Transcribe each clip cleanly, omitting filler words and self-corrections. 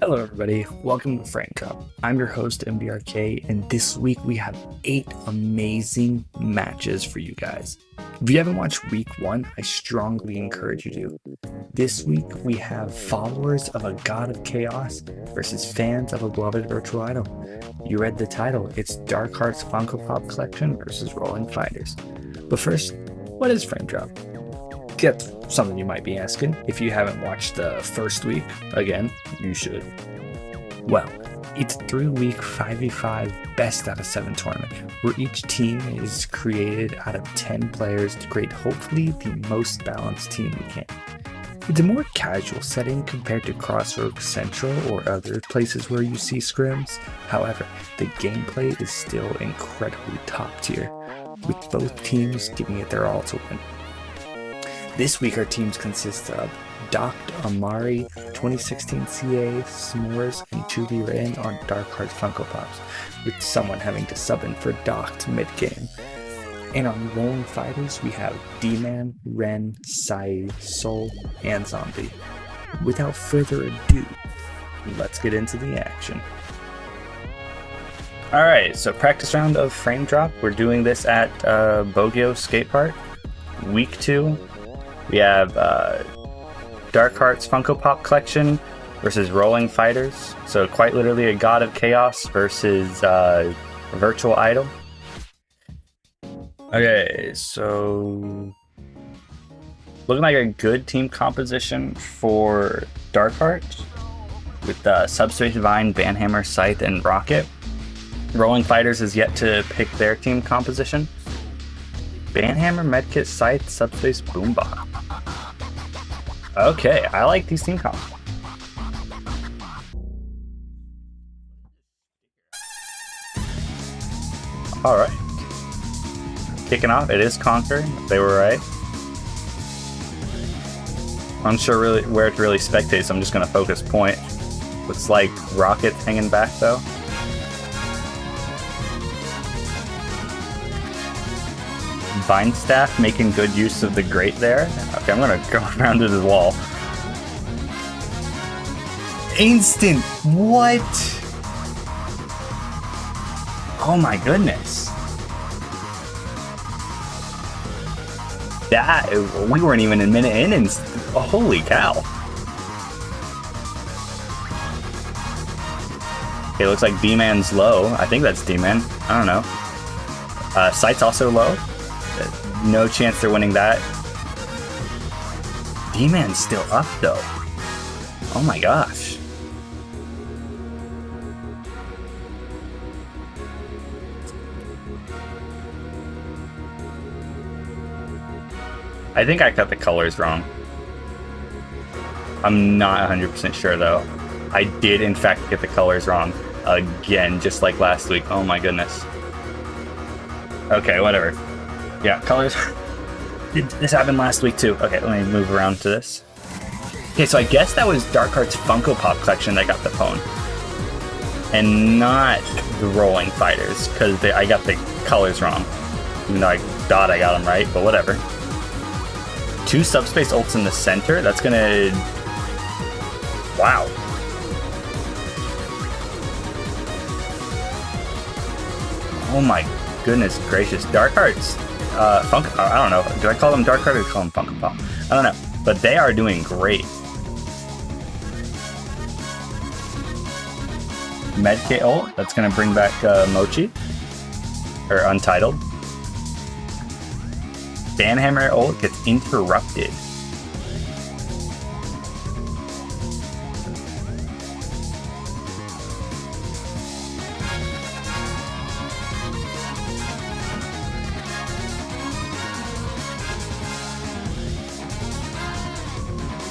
Hello everybody, welcome to Phrame Drop. I'm your host MBRK, and this week we have 8 amazing matches for you guys. If you haven't watched week 1, I strongly encourage you to. This week we have followers of a god of chaos versus fans of a beloved virtual idol. You read the title, it's Darkhearts Funko Pop Collection versus Rolling Phighters. But first, what is Phrame Drop? That's something you might be asking. If you haven't watched the first week, again, you should. Well, it's a 3-week 5v5 best out of 7 tournament, where each team is created out of 10 players to create hopefully the most balanced team we can. It's a more casual setting compared to Crossroads Central or other places where you see scrims. However, the gameplay is still incredibly top tier, with both teams giving it their all to win. This week our teams consist of Docked Amari, 2016 CA, S'mores, and To Be Written on Darkhearts Funko Pops, with someone having to sub in for Docked mid-game. And on Rolling Phighters we have D-Man, Ren, Sai, Soul, and Zombie. Without further ado, let's get into the action. Alright, so practice round of Phrame Drop. We're doing this at Bogio Skate Park. Week 2. We have Darkhearts Funko Pop Collection versus Rolling Phighters. So quite literally a god of chaos versus a virtual idol. Okay, so looking like a good team composition for Darkhearts with Subspace Divine, Banhammer, Scythe, and Rocket. Rolling Phighters is yet to pick their team composition. Banhammer, Medkit, Scythe, Subspace, Boombot. Okay, I like these team comps. Alright. Kicking off, it is Conquer. They were right. I'm sure really where to really spectate, so I'm just going to focus point. Looks like Rocket hanging back though. Vine Staff making good use of the grate there. Okay, I'm gonna go around to the wall. Instant! What? Oh my goodness. That, we weren't even a minute in and oh, holy cow. Okay, looks like D-Man's low. I think that's D-Man. I don't know. Sight's also low. No chance they're winning that. D-Man's still up though. Oh my gosh. I think I cut the colors wrong. I'm not 100% sure though. I did in fact get the colors wrong. Again, just like last week. Oh my goodness. Okay, whatever. Yeah, colors. This happened last week too. Okay, let me move around to this. Okay, so I guess that was Darkhearts Funko Pop Collection that got the phone. And not the Rolling Phighters, because I got the colors wrong. Even though I thought I got them right, but whatever. 2 Subspace ults in the center. That's gonna... Wow. Oh my goodness gracious. Darkhearts. Funko, I don't know. Do I call them Darkheart or call them Funko Pop? I don't know. But they are doing great. Medkit ult. That's going to bring back Mochi. Or Untitled. Banhammer ult gets interrupted.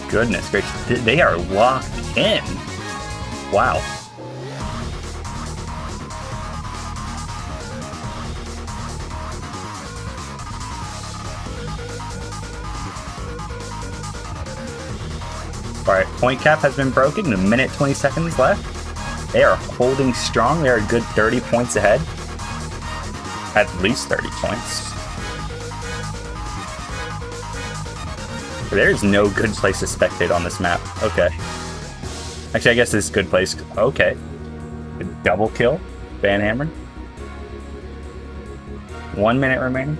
Goodness gracious, they are locked in. Wow. Alright, point cap has been broken, 1 minute 20 seconds left. They are holding strong, they are a good 30 points ahead. At least 30 points. There's no good place to spectate on this map. Okay. Actually, I guess this is a good place. Okay. A double kill. Banhammer. 1 minute remaining.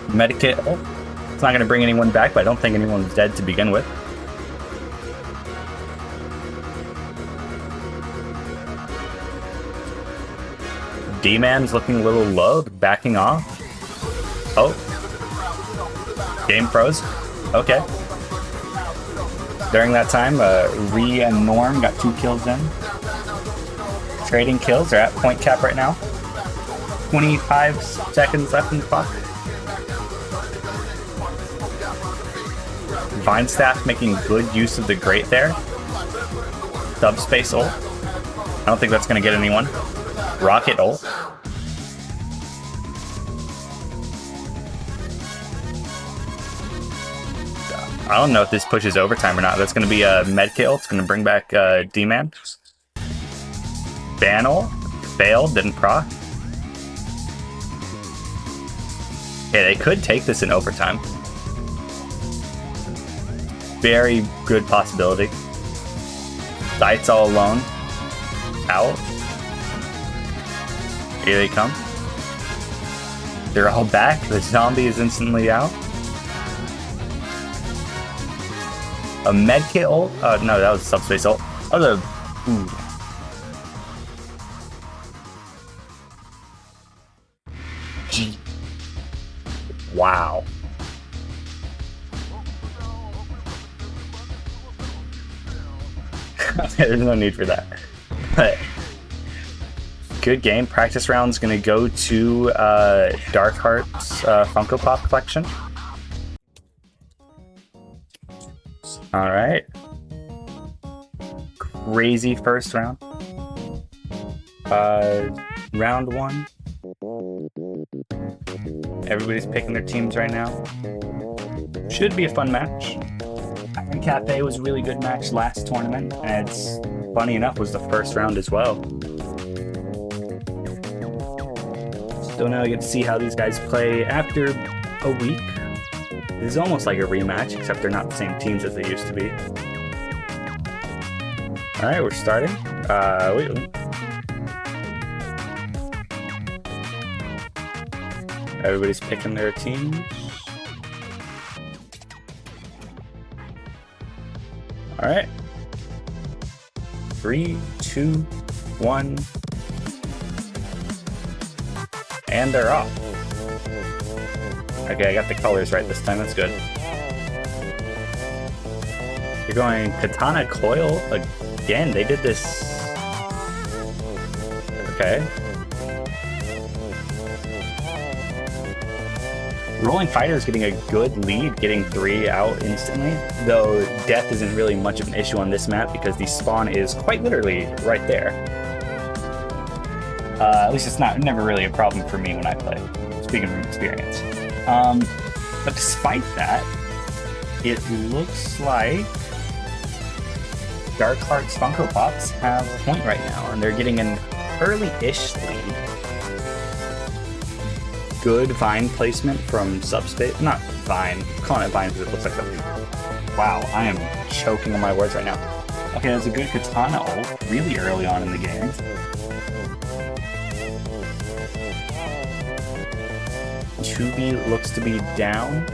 Medikit. Oh, it's not going to bring anyone back, but I don't think anyone's dead to begin with. D-Man's looking a little low, backing off. Oh. Game froze. Okay. During that time, Ree and Norm got 2 kills in. Trading kills. They're at point cap right now. 25 seconds left in the clock. Vine Staff making good use of the Great there. Subspace ult. I don't think that's going to get anyone. Rocket ult. I don't know if this pushes overtime or not. That's going to be a medkit ult. It's going to bring back D-Man. Ban ult. Failed. Didn't proc. Okay, they could take this in overtime. Very good possibility. Scythe's all alone. Out. Here they come. They're all back. The zombie is instantly out. A medkit ult? No, that was a subspace ult. That was a... Ooh. G. Wow. There's no need for that. But good game. Practice round's gonna go to Darkhearts Funko Pop Collection. All right. Crazy first round. Round 1. Everybody's picking their teams right now. Should be a fun match. Iron Cafe was a really good match last tournament, and it's funny enough was the first round as well. So now I get to see how these guys play after a week. This is almost like a rematch, except they're not the same teams as they used to be. All right, we're starting. Wait. Everybody's picking their teams. All right. 3, 2, 1. And they're off. Okay, I got the colors right this time. That's good. You're going Katana Coil again. They did this. Okay. Rolling Phighters getting a good lead, getting 3 out instantly, though death isn't really much of an issue on this map because the spawn is quite literally right there. At least it's never really a problem for me when I play, speaking from experience. But despite that, it looks like Darkhearts Funko Pops have a point right now, and they're getting an early-ish lead. Good Vine placement from Subspace. Not Vine. I'm calling it Vine because it looks like something. Wow, I am choking on my words right now. Okay, that's a good Katana ult really early on in the game. Tubi looks to be down.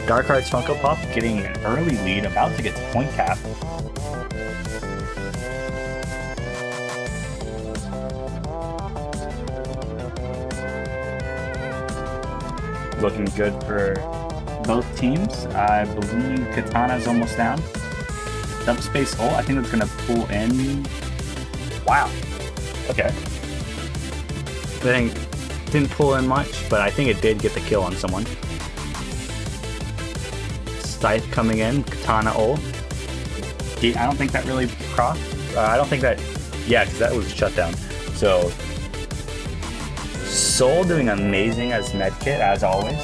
Darkhearts Funko Pop getting an early lead, about to get to point cap. Looking good for both teams. I believe Katana's almost down. Subspace ult, I think it's gonna pull in. Wow. Okay. I think didn't pull in much, but I think it did get the kill on someone. Scythe coming in, Katana ult. I don't think that really crossed. I don't think that. Yeah, because that was shut down. So. Soul doing amazing as medkit, as always.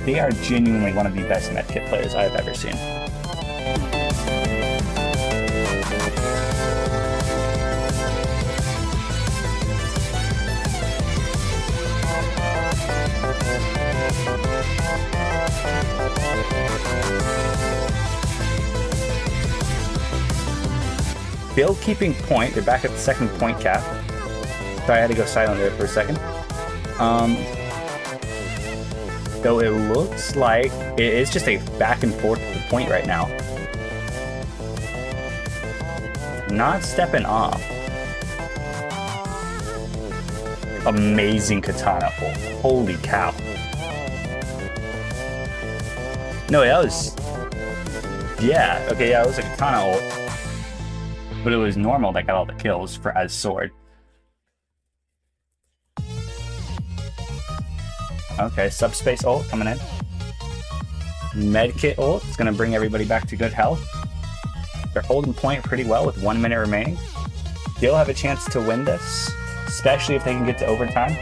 They are genuinely one of the best medkit players I've ever seen. Still keeping point. They're back at the second point cap. Sorry, I had to go silent there for a second. So it looks like it is just a back and forth point right now. Not stepping off. Amazing katana ult. Holy cow. No, that was... Yeah, okay, yeah, it was a katana ult. But it was normal that got all the kills for as sword. Okay, subspace ult coming in. Medkit ult, it's going to bring everybody back to good health. They're holding point pretty well with 1 minute remaining. They'll have a chance to win this, especially if they can get to overtime.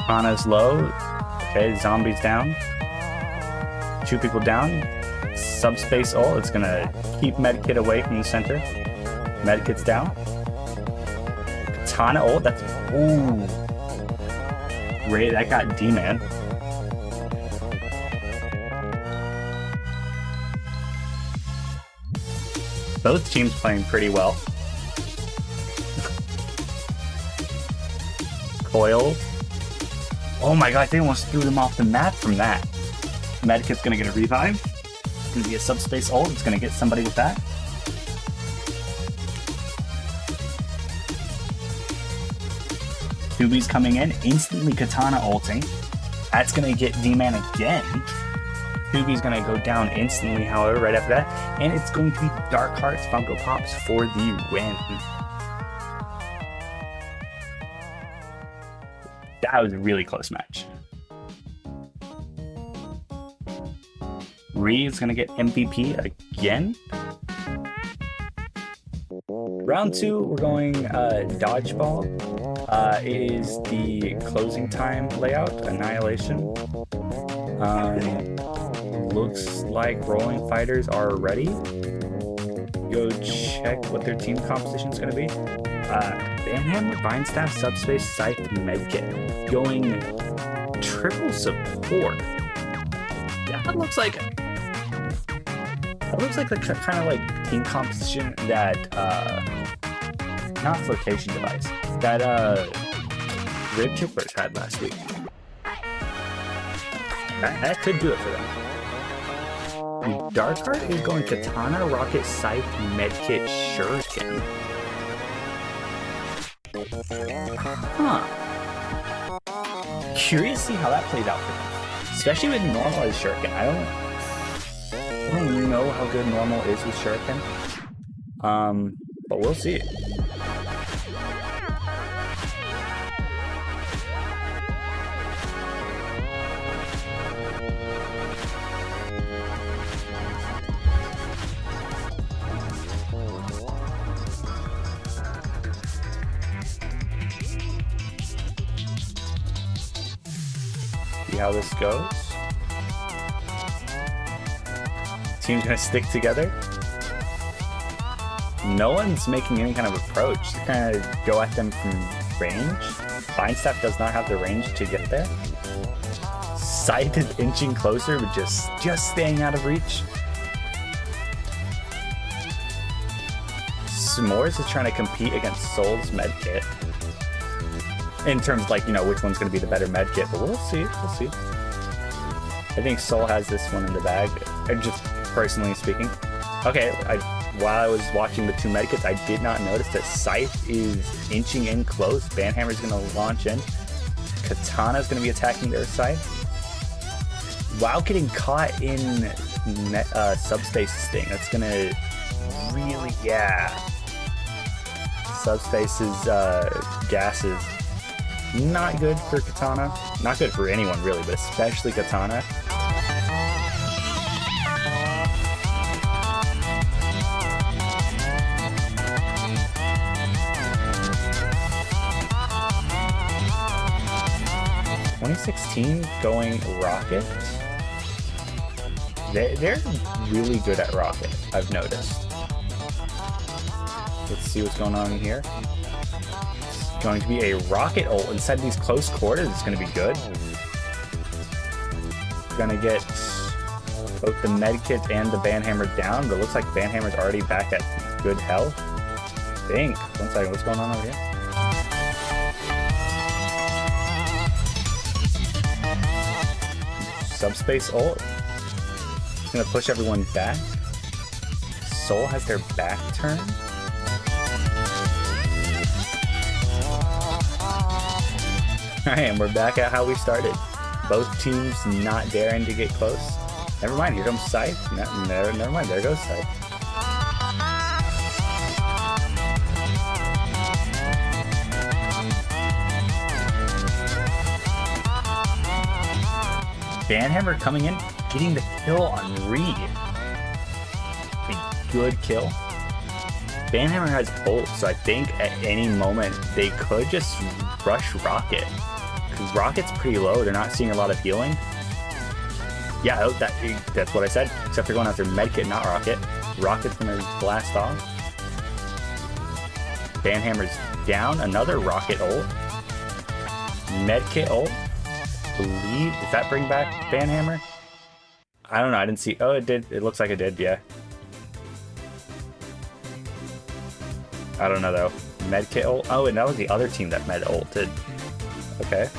Hana's low. Okay, zombies down. 2 people down. Subspace ult, it's going to keep Medkit away from the center. Medkit's down. Katana ult, that's... Ooh. Ray, that got D-Man. Both teams playing pretty well. Coil. Oh my god, they almost threw them off the map from that. Medkit's gonna get a revive. It's gonna be a subspace ult. It's gonna get somebody with that. Tubi's coming in, instantly katana ulting. That's gonna get D-Man again. Tubi's gonna go down instantly, however, right after that. And it's going to be Darkhearts Funko Pops for the win. That was a really close match. Ree's gonna get MVP again. Round 2, we're going dodgeball. It is the closing time layout, Annihilation. Looks like Rolling Phighters are ready. Go check what their team composition is going to be. Bamhammer, Bindstaff, Subspace, Scythe, Medkit. Going triple support. That looks like the kind of like team composition that not flotation device that Rib Tipplers had last week. That could do it for them. Darkheart is going Katana, Rocket, Scythe, Medkit, Shuriken. Huh. Curious to see how that plays out for them. Especially with normal as Shuriken. I don't know how good normal is with Shuriken. But we'll see. See how this goes. Team's gonna stick together. No one's making any kind of approach. They're kind of go at them from range. Bindstaff does not have the range to get there. Scythe is inching closer, but just staying out of reach. S'mores is trying to compete against Soul's medkit. In terms of, like, you know, which one's going to be the better medkit, but we'll see. We'll see. I think Soul has this one in the bag, just personally speaking. Okay, while I was watching the 2 medkits, I did not notice that Scythe is inching in close. Banhammer's going to launch in. Katana's going to be attacking their side. While getting caught in Subspace Sting, that's going to really, yeah. Subspace's gases. Not good for Katana. Not good for anyone, really, but especially Katana. (2016) going Rocket. They're really good at Rocket, I've noticed. Let's see what's going on here. Going to be a rocket ult inside these close quarters. It's going to be good. Gonna get both the medkit and the banhammer down, but it looks like banhammer's already back at good health. Think. 1 second, what's going on over here? Subspace ult. It's gonna push everyone back. Soul has their back turn. Alright, and we're back at how we started. Both teams not daring to get close. Never mind, here comes Scythe. Never mind, there goes Scythe. Banhammer coming in, getting the kill on Reed. A good kill. Banhammer has ult, so I think at any moment they could just rush Rocket. Because Rocket's pretty low, they're not seeing a lot of healing. Yeah, that's what I said, except they're going after Medkit, not Rocket. Rocket's gonna blast off. Banhammer's down, another Rocket ult. Medkit ult. Does that bring back Banhammer? I don't know, I didn't see. Oh, it did. It looks like it did, yeah. I don't know though. Medkit ult. Oh, and that was the other team that med ulted. Okay.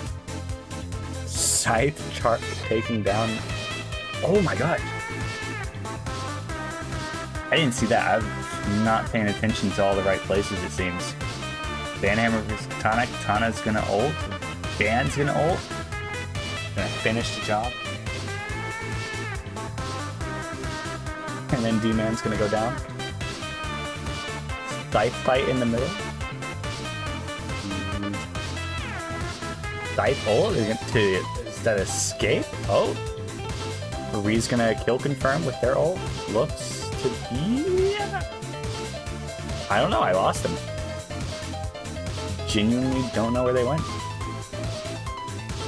Scythe chart taking down. Oh my god. I didn't see that. I'm not paying attention to all the right places, it seems. Banhammer versus Katana. Katana's gonna ult. Ban's gonna ult. Gonna finish the job. And then D-Man's gonna go down. Scythe fight in the middle. Scythe ult? Is that escape? Oh. Ree's gonna kill confirm with their ult. Looks to be... I don't know, I lost them. Genuinely don't know where they went.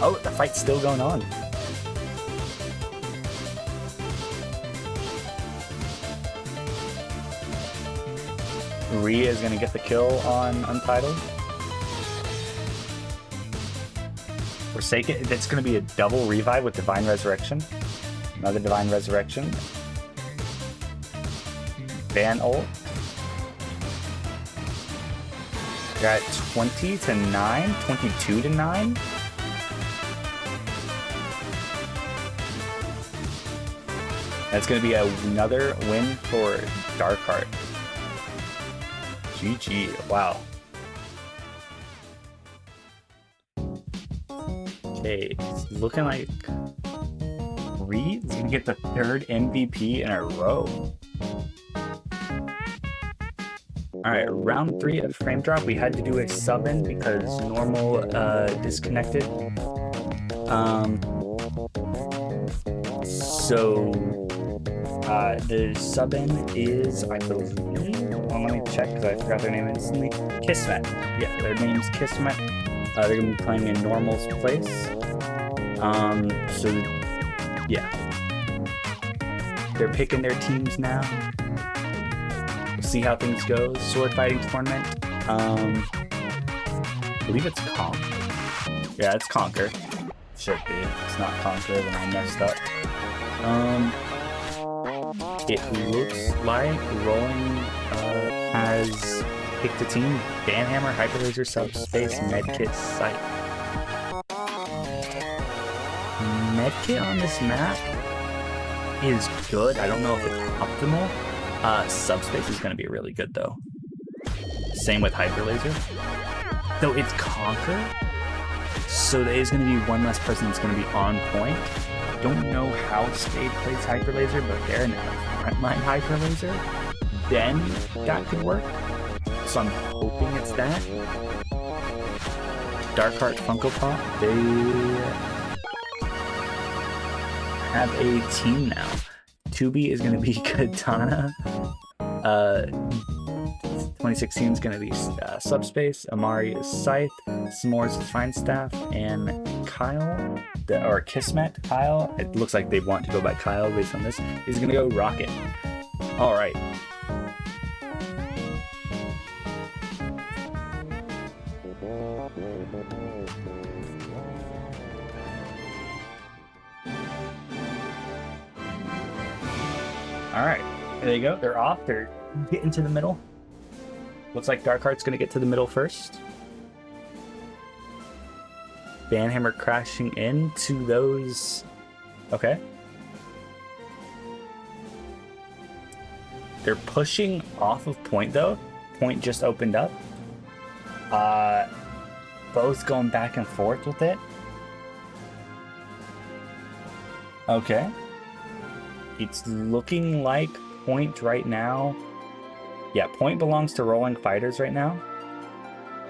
Oh, the fight's still going on. Rhea is gonna get the kill on Untitled. Forsaken, it's gonna be a double revive with Divine Resurrection. Another Divine Resurrection. Ban ult. We're at 20 to 9, 22 to 9. That's gonna be another win for Darkheart. GG, wow. Okay, it's looking like Reed's gonna get the 3rd MVP in a row. Alright, round 3 of Frame Drop. We had to do a sub-in because normal disconnected. The sub-in is, I believe, well, let me check because I forgot their name instantly. Kismet. Yeah, their name's Kismet. They're going to be playing in Normal's place. So, yeah. They're picking their teams now. We'll see how things go. Sword Fighting Tournament. I believe it's Conk. Yeah, it's Conquer. Should be. If it's not Conquer, then I messed up. It looks like Rolling has picked a team. Banhammer, Hyperlaser, Subspace, Medkit, Scythe. Medkit on this map is good. I don't know if it's optimal. Subspace is going to be really good though. Same with Hyperlaser. Though it's Conquer, so there is going to be one less person that's going to be on point. Don't know how Spade plays Hyperlaser, but they're in a frontline Hyperlaser. Then that could work. So I'm hoping it's that. Darkhearts Funko Pop, they have a team now. 2B is going to be Katana. 2016 is going to be Subspace. Amari is Scythe. S'mores is Fine Staff. And Kyle, or Kismet, Kyle, it looks like they want to go by Kyle based on this, is going to go Rocket. Alright. Alright, there they go. They're off. They're getting to the middle. Looks like Darkheart's going to get to the middle first. Banhammer crashing into those. Okay. They're pushing off of point though. Point just opened up. Both going back and forth with it. Okay. It's looking like point right now. Yeah, point belongs to Rolling Phighters right now.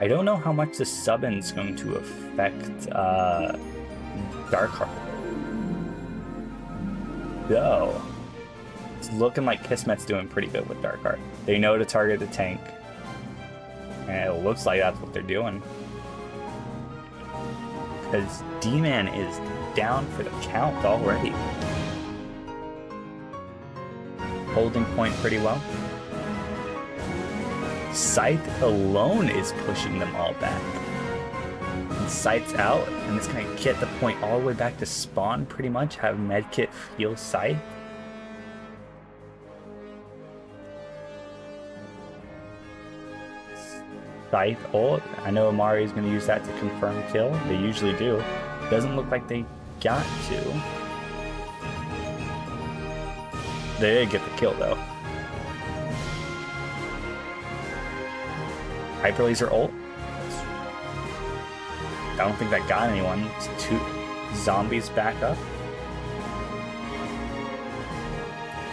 I don't know how much the sub-in's going to affect Darkheart. Though, it's looking like Kismet's doing pretty good with Darkheart. They know to target the tank. And it looks like that's what they're doing. Because D-Man is down for the count already. Holding point pretty well. Scythe alone is pushing them all back. And Scythe's out, and it's going to get the point all the way back to spawn pretty much. Have Medkit heal Scythe. Scythe ult. I know Amari's going to use that to confirm kill. They usually do. Doesn't look like they got to. They did get the kill though. Hyper Laser ult. I don't think that got anyone. It's 2 zombies back up.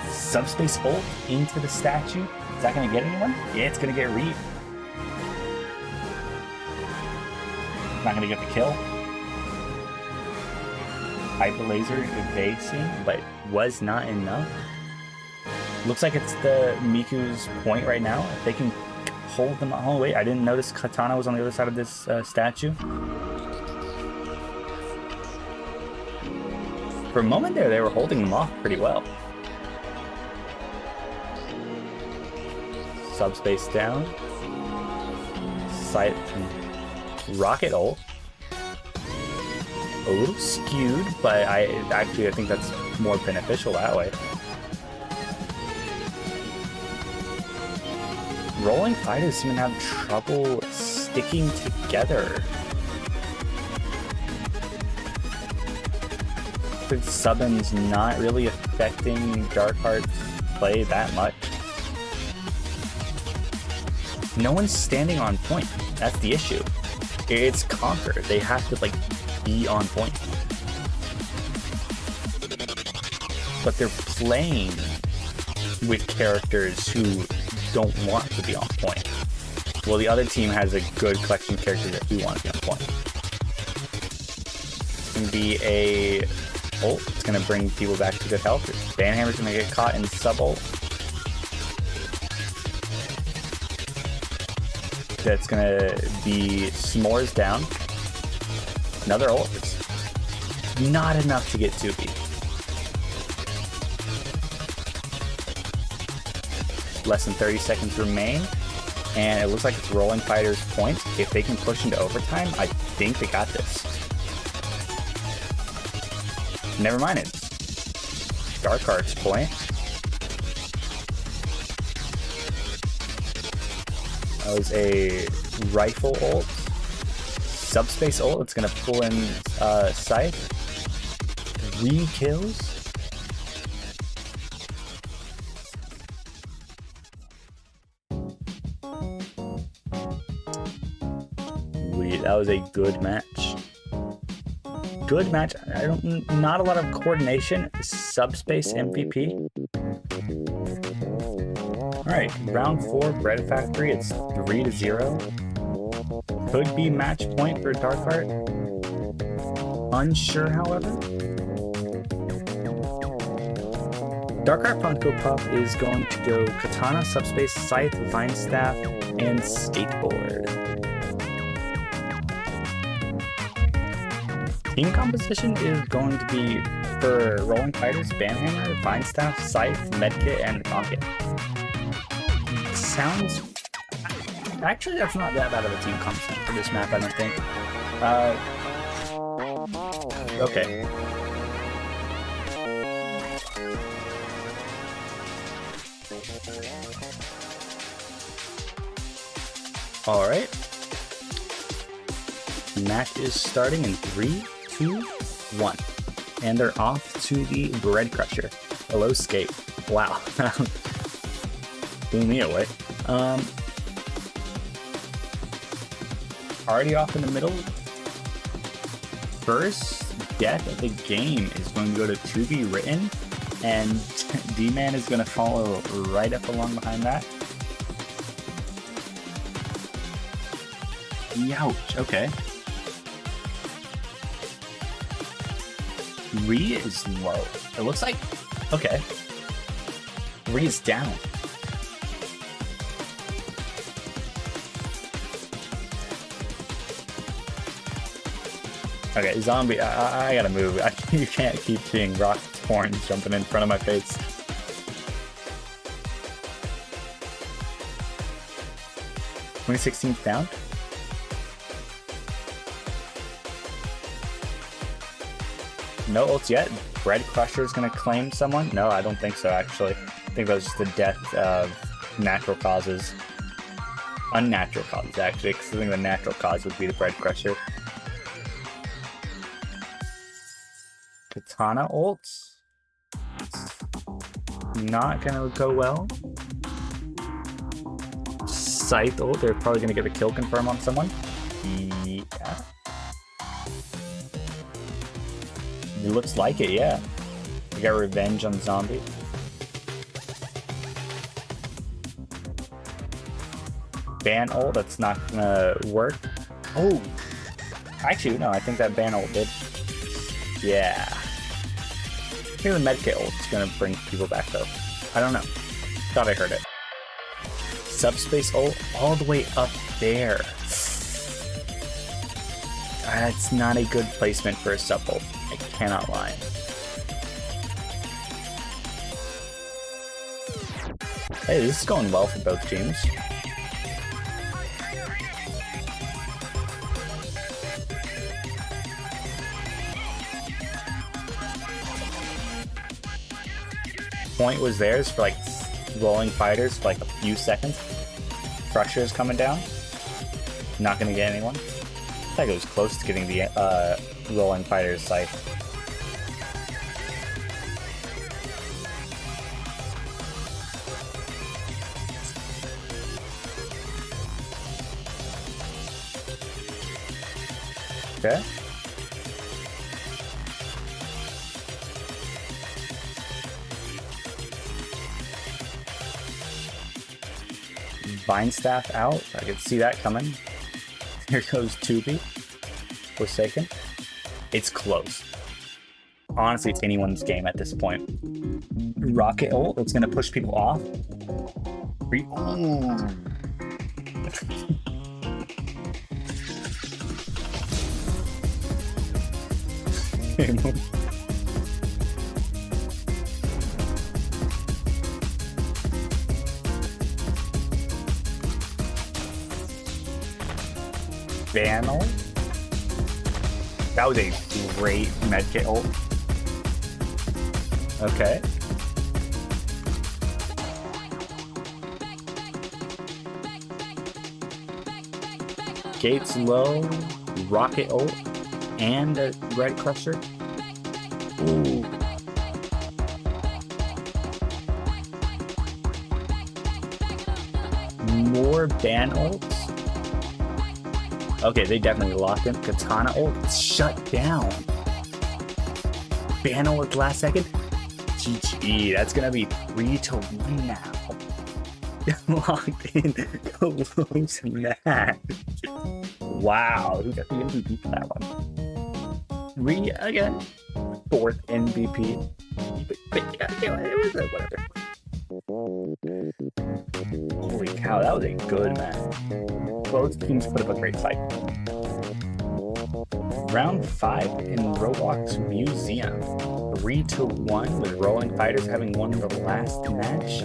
Subspace ult into the statue. Is that going to get anyone? Yeah, it's going to get Reed. Not going to get the kill. Hyper Laser evasing, but was not enough. Looks like it's the Miku's point right now. If they can hold them. Oh wait, I didn't notice Katana was on the other side of this statue. For a moment there, they were holding them off pretty well. Subspace down. Sight rocket ult. A little skewed, but I think that's more beneficial that way. Rolling Phighters seem to have trouble sticking together. The sub-in's not really affecting Darkheart's play that much. No one's standing on point. That's the issue. It's Conquer. They have to like be on point. But they're playing with characters who don't want to be on point. Well, the other team has a good collection of characters that do want to be on point. It's going to be a ult. It's going to bring people back to good health. Banhammer's going to get caught in sub-ult. That's going to be S'mores down. Another ult. It's not enough to get Zuby. Less than 30 seconds remain, and it looks like it's Rolling Phighters' points. If they can push into overtime, I think they got this. Never mind, it's Darkhearts' point. That was a rifle ult. Subspace ult, it's going to pull in Scythe. 3 kills. That was a good match. Good match. Not a lot of coordination. Subspace MVP. Alright, round 4, Bread Factory. It's 3-0. Could be match point for Darkheart. Unsure, however. Darkheart Funko Pop is going to go Katana, Subspace, Scythe, Vine Staff, and Skateboard. Team composition is going to be for Rolling Phighters, Banhammer, Vine Staff, Scythe, Medkit, and Rocket. Sounds... Actually, that's not that bad of a team composition for this map, I don't think. Okay. All right. Match is starting in 3, 2, 1. And they're off to the Bread Crusher. Hello, Skate. Wow. Blew me away. Already off in the middle. First death of the game is going to go to To Be Written. And D-Man is going to follow right up along behind that. Youch, okay. Ree is low. It looks like, okay. Ree is down. Okay, zombie, I gotta move. You can't keep seeing rock horns jumping in front of my face. $2016 down. No ults yet. Bread Crusher is going to claim someone? No, I don't think so, actually. I think that was just the death of natural causes. Unnatural causes, actually, because I think the natural cause would be the Bread Crusher. Katana ults. Not going to go well. Scythe ult, they're probably going to get a kill confirm on someone. Yeah. It looks like it, yeah. We got revenge on zombie. Ban ult, that's not gonna work. Oh! Actually, no, I think that ban ult did. Yeah. I think the medkit ult is gonna bring people back, though. I don't know. Thought I heard it. Subspace ult all the way up there. That's not a good placement for a sub ult. I cannot lie. Hey, this is going well for both teams. Point was theirs for like Rolling Phighters for like a few seconds. Crusher is coming down. Not gonna get anyone. I think it was close to getting the Rolling Phighters site. Okay. Vine Staff out. I could see that coming. Here goes Tubi. Forsaken. It's close. Honestly, it's anyone's game at this point. Rocket ult, it's gonna push people off. Oh. Ban ult? That was a great medkit ult. Okay. Gates low, rocket ult, and a Bread Crusher. Ooh. More ban ults. Okay, they definitely locked in. Katana ult shut down. Ban ult at the last second. GG. That's gonna be 3-1 now. Locked in. Close match. Wow. Who got the MVP for that one? Re again. 4th MVP. But yeah, it was whatever. Holy cow, that was a good match. Both teams put up a great fight. Round 5 in Roblox Museum. 3-1 with Rolling Phighters having won the last match,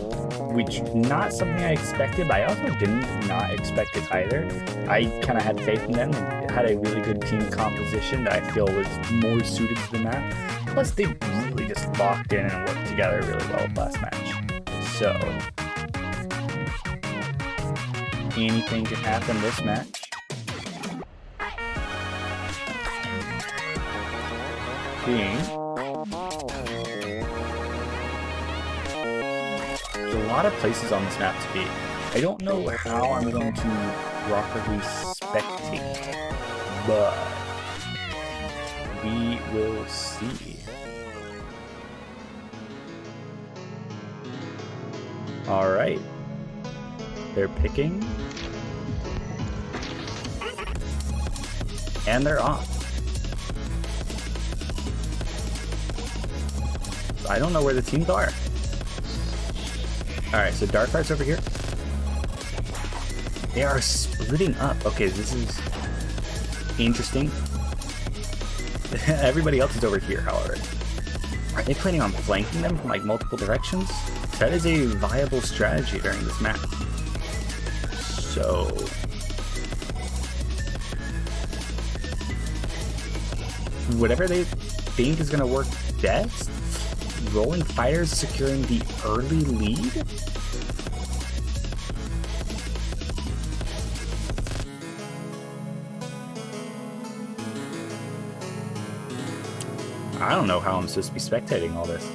which not something I expected, but I also didn't not expect it either. I kind of had faith in them and had a really good team composition that I feel was more suited to the map. Plus, they really just locked in and worked together really well last match. So, anything can happen this match. There's a lot of places on this map to be. I don't know how I'm going to properly spectate, but we will see. All right, they're picking, and they're off. I don't know where the teams are. All right, so Darkhearts over here. They are splitting up. Okay, this is interesting. Everybody else is over here, however. Are they planning on flanking them from like multiple directions? That is a viable strategy during this map. So whatever they think is going to work best, Rolling Phighters securing the early lead. I don't know how I'm supposed to be spectating all this.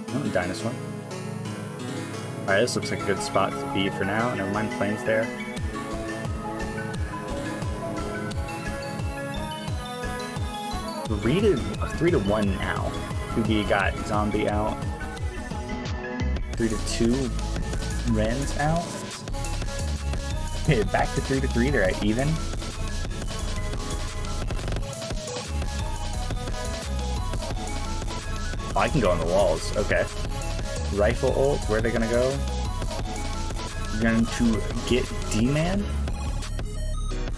Oh, dinosaur. Alright, this looks like a good spot to be for now. Never mind, planes there. Three to 1 now. 2B got zombie out. 3-2. Ren's out. Okay, back to 3-3. They're at even. Oh, I can go on the walls. Okay. Rifle ult. Where are they gonna go? Going to get D-Man.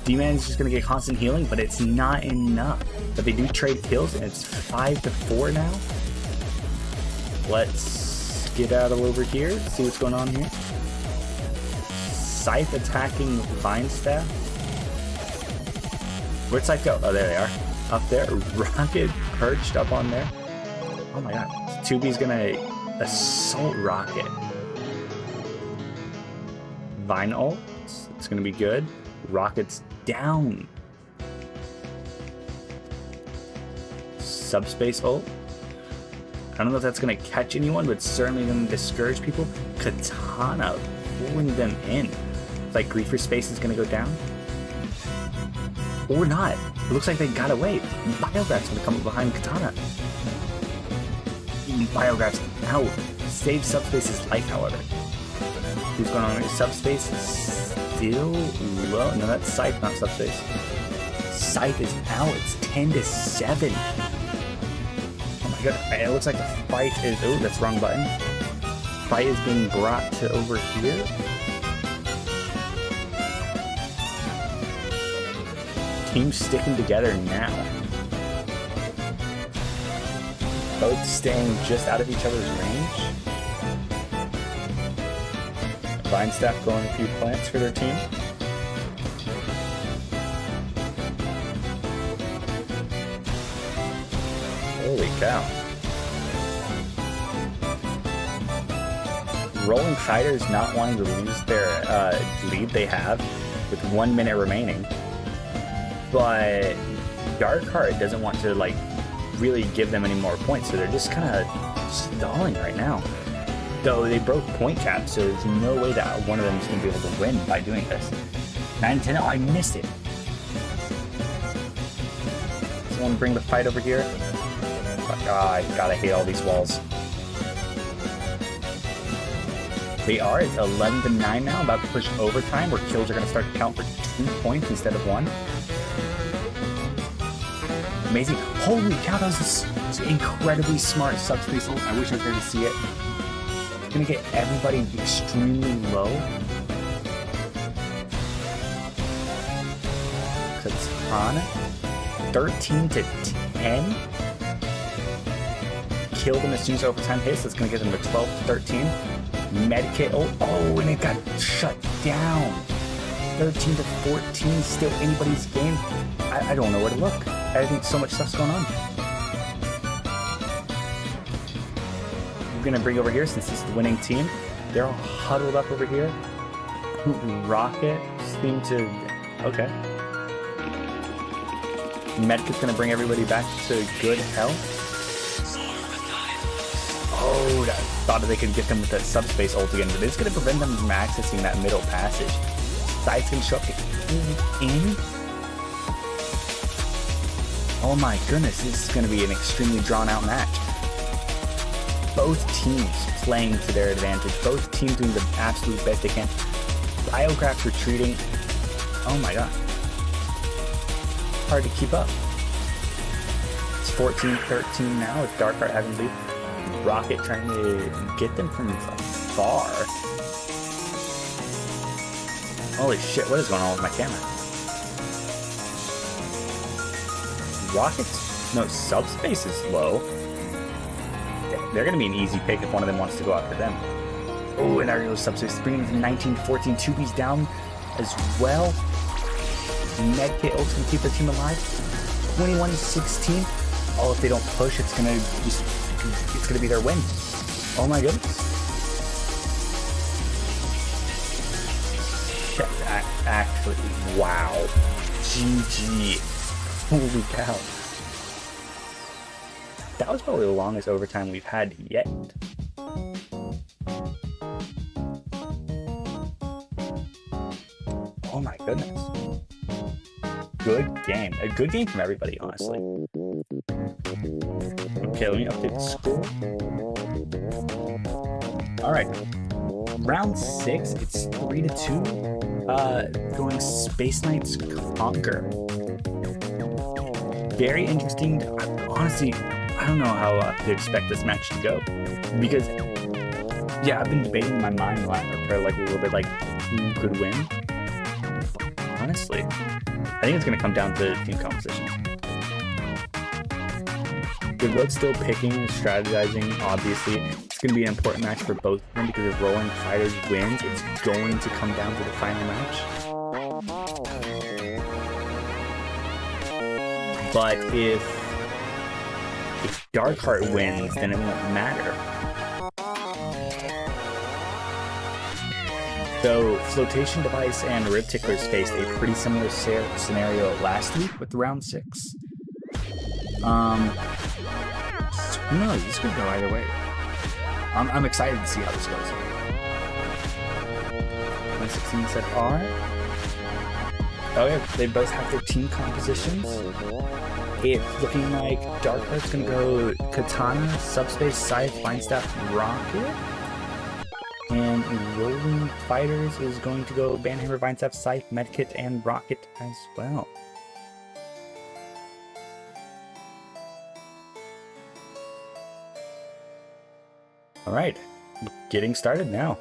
D-Man's just gonna get constant healing, but it's not enough. But they do trade kills, and it's 5-4 now. Let's get out of over here, see what's going on here. Scythe attacking Vine Staff. Where'd Scythe go? Oh, there they are. Up there. Rocket perched up on there. Oh my god. 2B's gonna assault Rocket. Vine ult. It's gonna be good. Rocket's down. Subspace ult. I don't know if that's gonna catch anyone, but it's certainly gonna discourage people. Katana pulling them in. It's like Griefer Space is gonna go down. Or not. It looks like they got away. Biograph's gonna come up behind Katana. Biograph's out. Save Subspace's life, however. Who's going on? Subspace is still low. No, that's Scythe, not Subspace. Scythe is out. It's 10-7. Oh my god. It looks like the fight is... Oh, that's wrong button. Fight is being brought to over here. Teams sticking together now. Both staying just out of each other's range. Vine Staff going a few plants for their team. Holy cow. Rolling Phighters not wanting to lose their lead they have with 1 minute remaining. But Darkheart doesn't want to like really give them any more points, so they're just kind of stalling right now. Though they broke point cap, so there's no way that one of them is going to be able to win by doing this. 9-10, oh, I missed it. Someone bring the fight over here. God, I hate all these walls. They are, it's 11-9 now, about to push overtime, where kills are going to start to count for 2 points instead of 1. Amazing. Holy cow, that was an incredibly smart subspace ult. I wish I was there to see it. It's gonna get everybody extremely low. Katana. 13-10. Killed him as soon as overtime hits. That's gonna get them to 12-13. Medkit ult. Oh, and it got shut down. 13-14. Still anybody's game. I don't know where to look. I think so much stuff's going on. We're gonna bring over here since this is the winning team. They're all huddled up over here. Rocket seemed to... Okay. Medkit's gonna bring everybody back to good health. Oh, I thought they could get them with that subspace ult again, but it's gonna prevent them from accessing that middle passage. Scythe's gonna show up in. Oh my goodness, this is gonna be an extremely drawn out match. Both teams playing to their advantage, both teams doing the absolute best they can. Biocraft retreating. Oh my god. Hard to keep up. It's 14-13 now with Darkheart having lead. Rocket trying to get them from far. Holy shit, what is going on with my camera? Rocket's... no, subspace is low. They're going to be an easy pick if one of them wants to go after them. Oh, and there goes subspace. Bringing them to 19-14. 2B's down as well. Medkit ult's going to keep their team alive. 21-16. Oh, if they don't push, it's going to be their win. Oh my goodness. Shit, actually, wow. GG. Holy cow. That was probably the longest overtime we've had yet. Oh my goodness. Good game. A good game from everybody, honestly. Okay, let me update the score. Alright. Round 6, it's 3-2. Going Space Knights Conquer. Very interesting. Honestly, I don't know how to expect this match to go. Because, yeah, I've been debating in my mind like a little bit like who could win. But honestly, I think it's going to come down to team composition. They're both still picking, strategizing, obviously. It's going to be an important match for both of them because if Rolling Phighters wins, it's going to come down to the final match. But if Darkheart wins, then it won't matter. So, Flotation Device and Rib Ticklers faced a pretty similar scenario last week with round 6. Who knows? This could go either way. I'm excited to see how this goes. 16 said R. Okay, they both have their team compositions. It's looking like Darkheart's gonna go Katana, Subspace, Scythe, Mindstaff, Rocket. And Rolling Phighters is going to go Banhammer, Mindstaff, Scythe, Medkit, and Rocket as well. Alright, getting started now.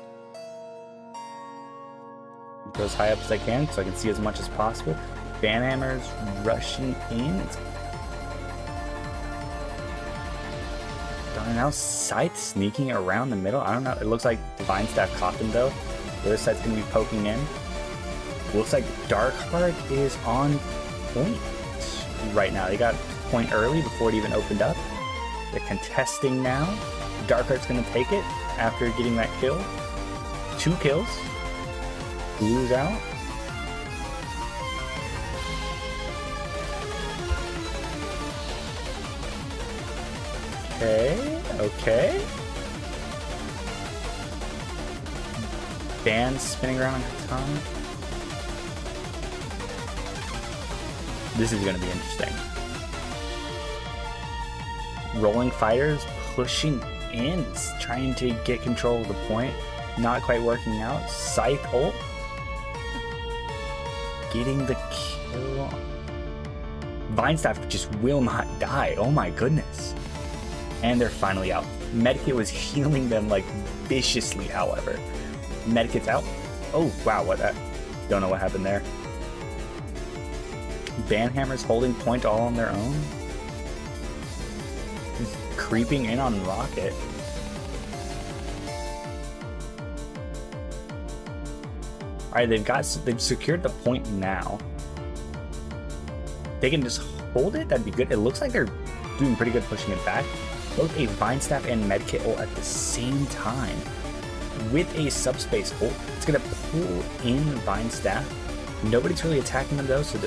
Go as high up as I can so I can see as much as possible. Banhammer's rushing in. And now Scythe sneaking around the middle. I don't know. It looks like Divine Staff caught them though. The other side's going to be poking in. Looks like Darkheart is on point right now. They got point early before it even opened up. They're contesting now. Darkheart's going to take it after getting that kill. 2 kills. Blue's out. Okay. Ban spinning around on Katana. This is going to be interesting. Rolling Phighters pushing in, trying to get control of the point. Not quite working out. Scythe ult. Getting the kill. Vinestaff just will not die. Oh my goodness. And they're finally out. Medkit was healing them like viciously, however. Medkit's out. Oh, wow, what that? Don't know what happened there. Banhammer's holding point all on their own. Just creeping in on Rocket. Alright, they've secured the point now. They can just hold it, that'd be good. It looks like they're doing pretty good pushing it back. Both a Vine Staff and Medkit ult at the same time. with a subspace ult. It's going to pull in Vine Staff. Nobody's really attacking them though, so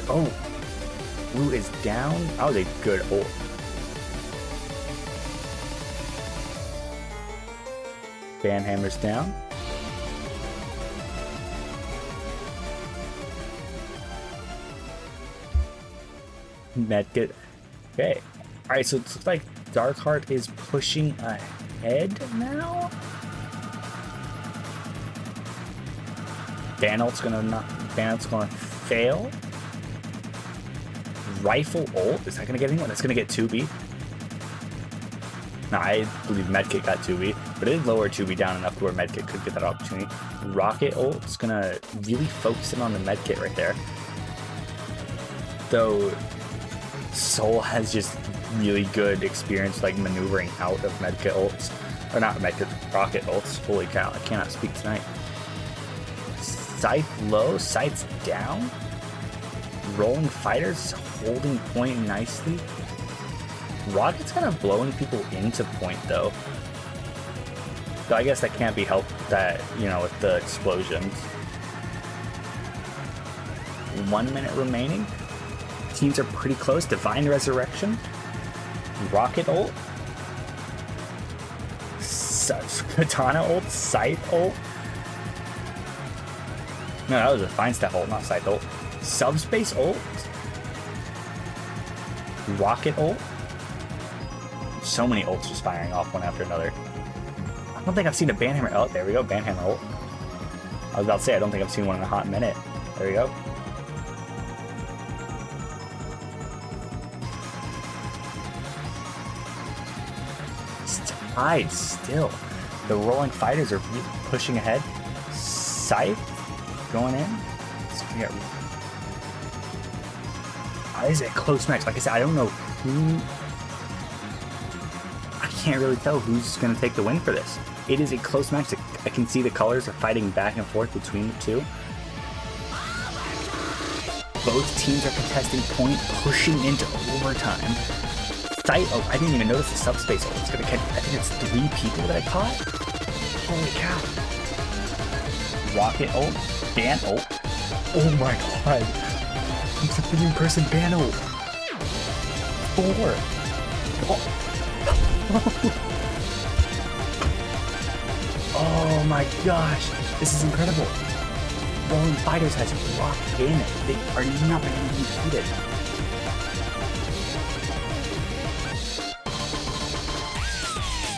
Blue is down. That was a good ult. Banhammer's down. Medkit. Okay. Alright, so it looks like Darkheart is pushing ahead now. Banult's gonna fail. Rifle ult. Is that gonna get anyone? That's gonna get 2B. No, I believe Medkit got 2B, but it did lower 2B down enough to where Medkit could get that opportunity. Rocket ult is gonna really focus in on the Medkit right there. Though Soul has just really good experience like maneuvering out of Medkit ults. Or not Medkit, Rocket ults. Holy cow, I cannot speak tonight. Scythe low, Scythe's down. Rolling Phighters holding point nicely. Rocket's kind of blowing people into point though. So I guess that can't be helped that, you know, with the explosions. 1 minute remaining. Teams are pretty close. Divine Resurrection. Rocket ult. Katana ult. Scythe ult. No, that was a Fine Staff ult, not Scythe ult. Subspace ult. Rocket ult. So many ults just firing off one after another. I don't think I've seen a Banhammer. Oh, there we go. Banhammer ult. I was about to say, I don't think I've seen one in a hot minute. There we go. Tied still. The Rolling Phighters are really pushing ahead. Scythe going in. It's gonna get... This is a close match. Like I said, I don't know who... I can't really tell who's going to take the win for this. It is a close match. I can see the colors are fighting back and forth between the two. Both teams are contesting point, pushing into overtime. Oh, I didn't even notice the subspace ult. It's gonna catch, I think it's 3 people that I caught. Holy cow. Rocket ult, Ban ult. Oh my god. It's a 3-person Ban ult. 4. Oh my gosh. This is incredible. Rolling Phighters has locked in. They are not going to be defeated.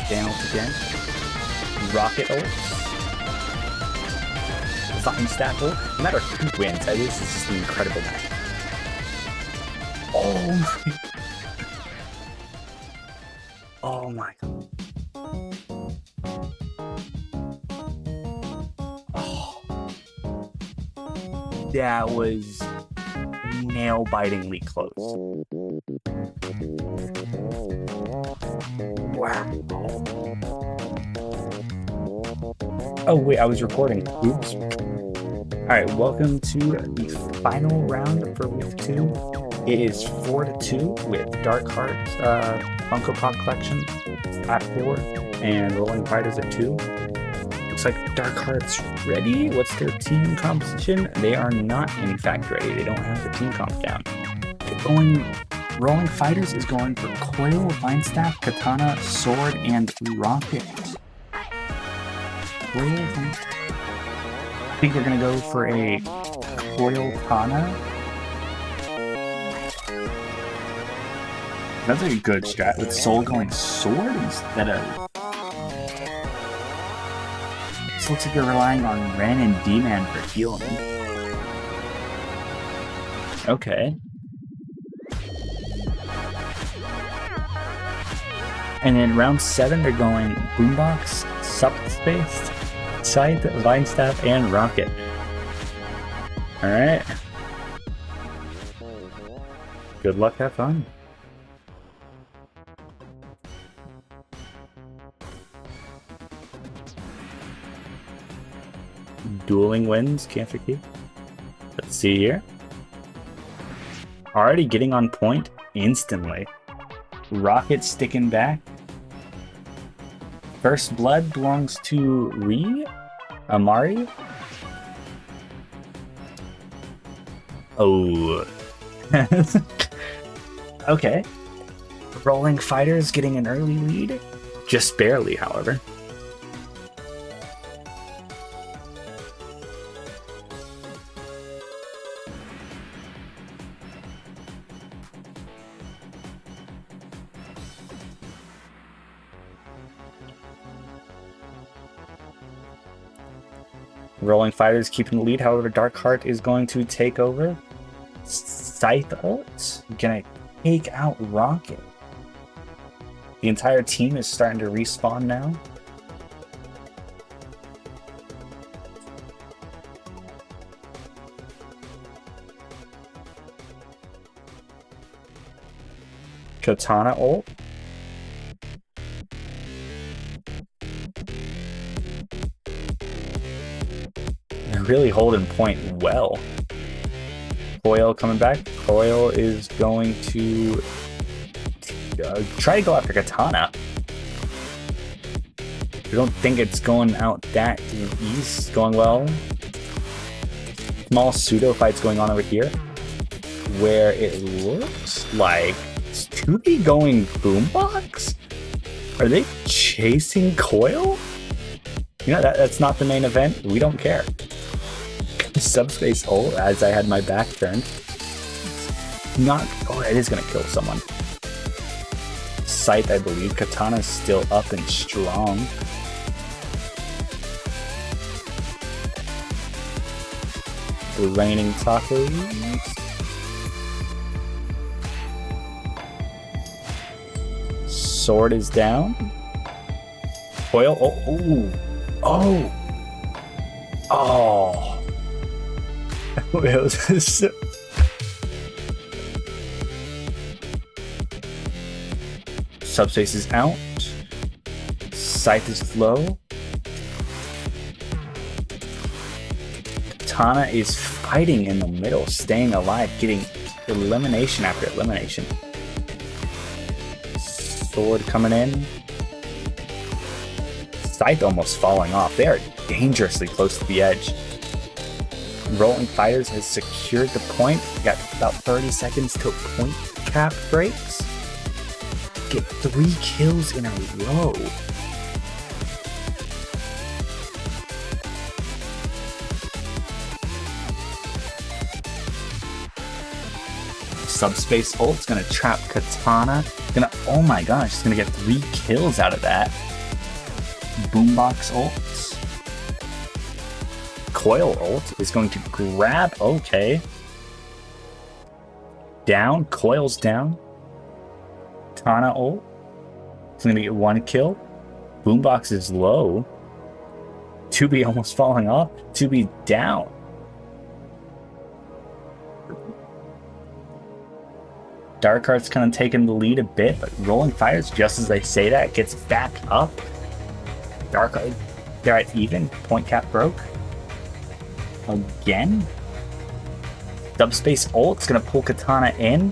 Down again. Rocket ult. Vine Staff ult. No matter who wins, this is just an incredible match. Oh my. Oh my god. Oh. That was nail-bitingly close. Wow. Oh wait, I was recording. Oops. Alright, welcome to the final round for week 2. It is 4-2 with Darkhearts Funko Pop Collection at 4 and Rolling Phighters at 2. Looks like Darkhearts ready. What's their team composition? They are not in fact ready. They don't have the team comp down. They're going... Rolling Phighters is going for Coil, Vine Staff, Katana, Sword, and Rocket. Coil, I think they're going to go for a Coil Katana. That's a good strat, with Soul going Sword instead of... This looks like they're relying on Ren and D-Man for healing. Okay. And in round 7, they're going Boombox, Subspace, Scythe, Vine Staff, and Rocket. Alright. Good luck, have fun. Dueling wins, Cancer Key. Let's see here. Already getting on point instantly. Rocket sticking back. First blood belongs to Ree. Amari? Oh. Okay. Rolling Phighters getting an early lead. Just barely, however. Rolling Phighters keeping the lead, however, Darkheart is going to take over. Scythe ult gonna take out Rocket. The entire team is starting to respawn now. Katana ult. They're really holding point well. Coil coming back. Coil is going to try to go after Katana. I don't think it's going out that east. Going well. Small pseudo fights going on over here, where it looks like it's 2B going boombox. Are they chasing Coil? You know, that's not the main event. We don't care. Subspace ult as I had my back turned. Not. Oh, it is gonna kill someone. Scythe, I believe. Katana's still up and strong. The raining tacos. Sword is down. Coil. Oh. Ooh. Oh. Oh. It was so... Subspace is out. Scythe is low. Katana is fighting in the middle, staying alive, getting elimination after elimination. Sword coming in. Scythe almost falling off. They are dangerously close to the edge. Rolling Phighters has secured the point. Got about 30 seconds till point cap breaks. Get 3 kills in a row. Subspace ult's gonna trap Katana. Oh my gosh, it's gonna get 3 kills out of that. Boombox ults. Coil ult is going to grab. Okay. Down. Coil's down. Katana ult. It's going to get 1 kill. Boombox is low. 2B almost falling off. 2B down. Darkhearts kind of taking the lead a bit, but Rolling Phighters, just as they say that, gets back up. Darkheart, they're at even. Point cap broke. Again? Subspace ult's gonna pull Katana in.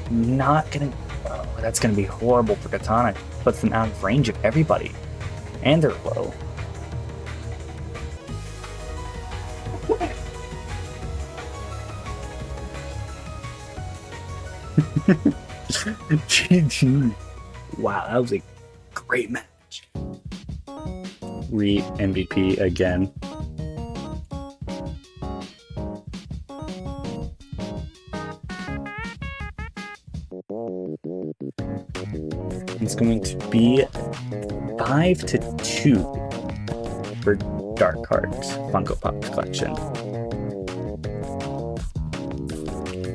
Not gonna... Oh, that's gonna be horrible for Katana. Puts them out of range of everybody. And they're low. GG. Wow, that was a great match. MVP again. It's going to be 5-2 for Darkhearts Funko Pop Collection.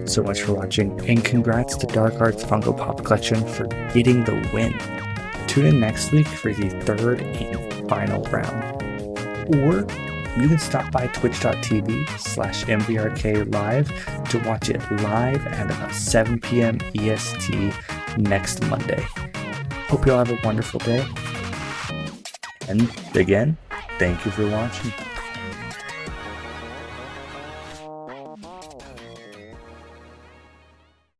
So much for watching, and congrats to Darkhearts Funko Pop Collection for getting the win. Tune in next week for the 3rd and final round. Or you can stop by twitch.tv/mvrk live to watch it live at about 7 p.m. EST next Monday. Hope you all have a wonderful day. And again, thank you for watching.